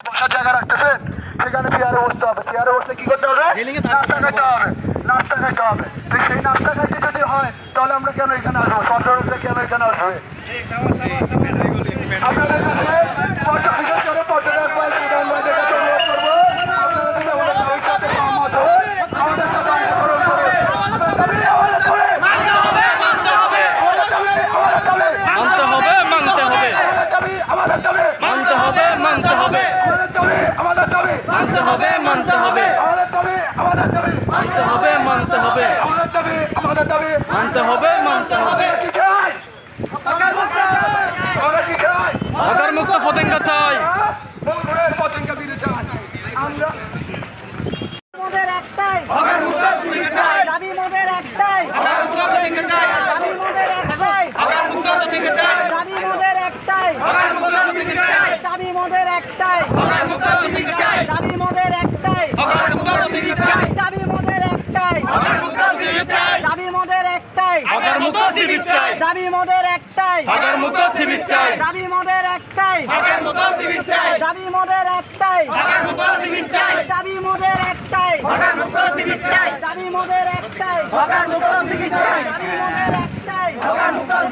বসার জায়গা রাখতেছেন, সেখানে চেয়ারে বসতে হবে। চেয়ারে বসতে কি করতে হবে? নাস্তা খাইতে হবে, নাস্তা খাইতে হবে। তো সেই নাস্তা খাইতে যদি হয় তাহলে আমরা কেন এখানে আসবো? সরকার কেন এখানে আসবে? আপনাদের কাছে বিশেষ করে পর্যটক ভাই সুদান ভাইদের কাছে অনুরোধ করবো, আপনারা যদি আমাদের দাবির সাথে সহমত হয়ে আমাদের সাথে অংশগ্রহণ করে মুক্ত পতেঙ্গা চাই, পতেঙ্গা দিতে চাই আমরা। মোদের একটাই দাবি, মোদের একটাই দাবি, মোদের একটাই দাবি, মোদের একটাই দাবি, মোদের একটাই দাবি, মোদের একটাই দাবি, মোদের একটাই দাবি, মোদের একটাই দাবি, মোদের একটাই দাবি, মোদের একটাই দাবি, মোদের একটাই দাবি, মোদের একটাই দাবি, মোদের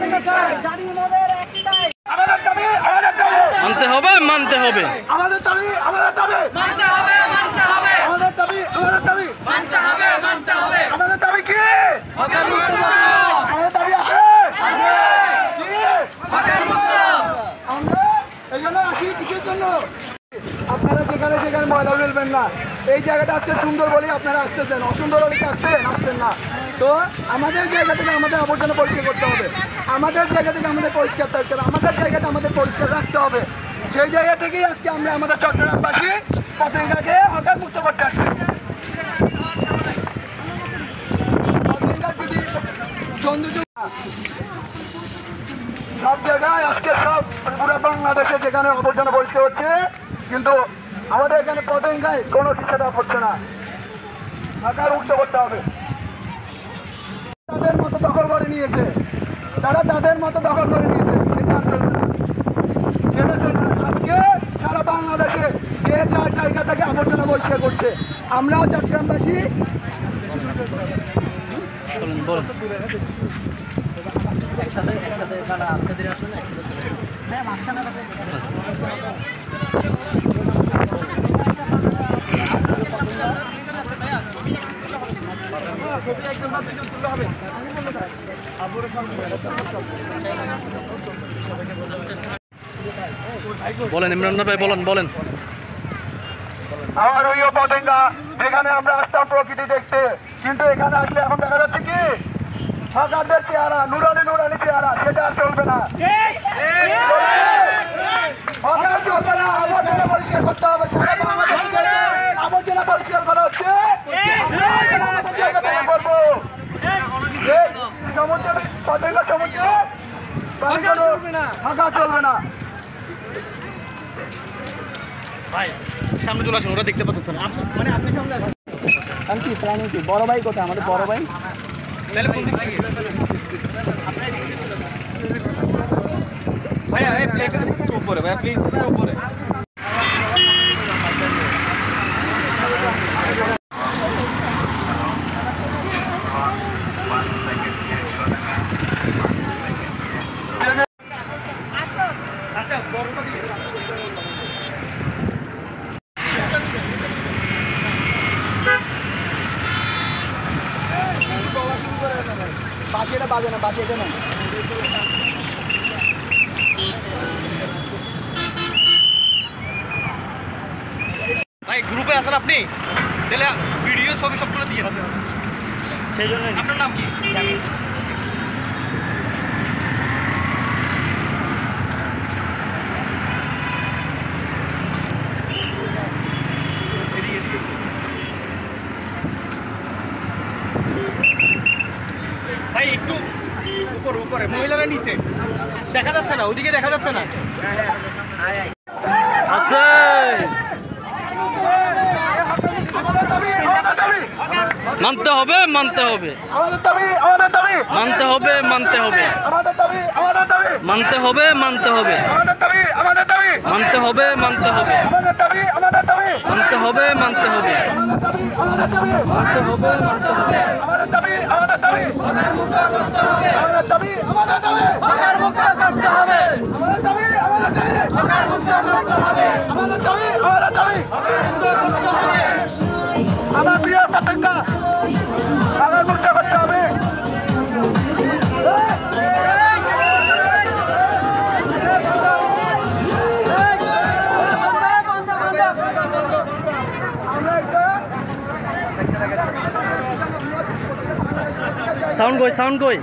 একটাই দাবি, মোদের একটাই আমাদের দাবি, আমাদের দাবি মানতে হবে, মানতে হবে, আমাদের দাবি, আমাদের দাবি মানতে হবে, মানতে হবে, আমাদের দাবি, আমাদের দাবি মানতে হবে, মানতে হবে। আমাদের দাবি কি? হকার মুক্ত, আমাদের দাবি আছে কি? হকার মুক্ত। আমরা এই জন্য আসি কিসের জন্য? আপনারা যেখানে সেখানে ময়লা ফেলবেন না। এই জায়গাটা আজকে সুন্দর বলে আপনারা আসতেছেন, অসুন্দর হলে কি আসতেন না। তো আমাদের জায়গা থেকে আমাদের আবর্জনা পরিষ্কার করতে হবে, আমাদের জায়গা থেকে আমাদের পরিষ্কার থাকতে হবে, আমাদের জায়গাটা আমাদের পরিষ্কার রাখতে হবে। সেই জায়গা থেকেই আজকে আমরা আমাদের চট্টগ্রামবাসী পতেঙ্গাকে হকার মুক্ত করতে আসছি। সব জায়গায় আজকে সব পুরো বাংলাদেশে যেখানে আবর্জনা পরিষ্কার হচ্ছে, কিন্তু আমাদের এখানে পতেঙ্গায় কোনো সেটা হচ্ছে না। হকার মুক্ত করতে হবে। তাদের মতো দখল করে নিয়েছে, তারা তাদের মতো দখল করে নিয়েছে। আজকে সারা বাংলাদেশে যে যার জায়গা থেকে আবর্জনা পরিষ্কার করছে, আমরাও চট্টগ্রামবাসী বলেন ইমরান ভাই, বলেন। আমার ওই পতেঙ্গা যেখানে আমরা আসতাম প্রকৃতি দেখতে, কিন্তু এখানে আসলে এখন দেখা যাচ্ছে কি হকারদের চেহারা, নুরানি চেহারা, সেটা আর চলবে না। হকার চলবে না, আবর্জনা পরিষ্কার করতে হবে। সারা বাংলাদেশে আবর্জনা পরিষ্কার করা হচ্ছে, আমরা আমাদের জায়গা থেকে করবো। এই সমুদ্রে পতেঙ্গা সমুদ্রে হকার চলবে না। ভাই সামনে চলে আসুন, ওরা দেখতে পাচ্ছেন। মানে আপনি সামনে আমি কি প্ল্যানিং কি? বড় ভাই কোথায়? আমাদের বড় ভাই ভাইয়া উপরে, ভাইয়া প্লিজ উপরে। বাকিটা বাজে না, বাকিটা না। ভাই গ্রুপে আছেন আপনি? তাহলে ভিডিও ছবি সবগুলো দিয়ে হবে। সেই জন্য আপনার নাম কি? ভাই একটু উপরে মহিলারা নিচে দেখা যাচ্ছে না, ওদিকে দেখা যাচ্ছে না। আছে মানতে হবে মানতে হবে আমাদের দাবি আমাদের দাবি মানতে হবে মানতে হবে আমাদের দাবি আমাদের দাবি মানতে হবে মানতে হবে আমাদের দাবি আমাদের দাবি মানতে হবে মানতে হবে আমাদের দাবি আমাদের দাবি মানতে হবে মানতে হবে আমাদের দাবি আমাদের দাবি মানতে হবে মানতে হবে আমাদের দাবি আমাদের দাবি আমাদের দাবি আমাদের দাবি হকার মুক্ত করতে হবে আমাদের দাবি আমাদের দাবি হকার মুক্ত করতে হবে আমাদের দাবি আমাদের দাবি আমার প্রিয় পতাকা বাংলার মুক্ত করতে হবে আমরা একটা সাউন্ড কই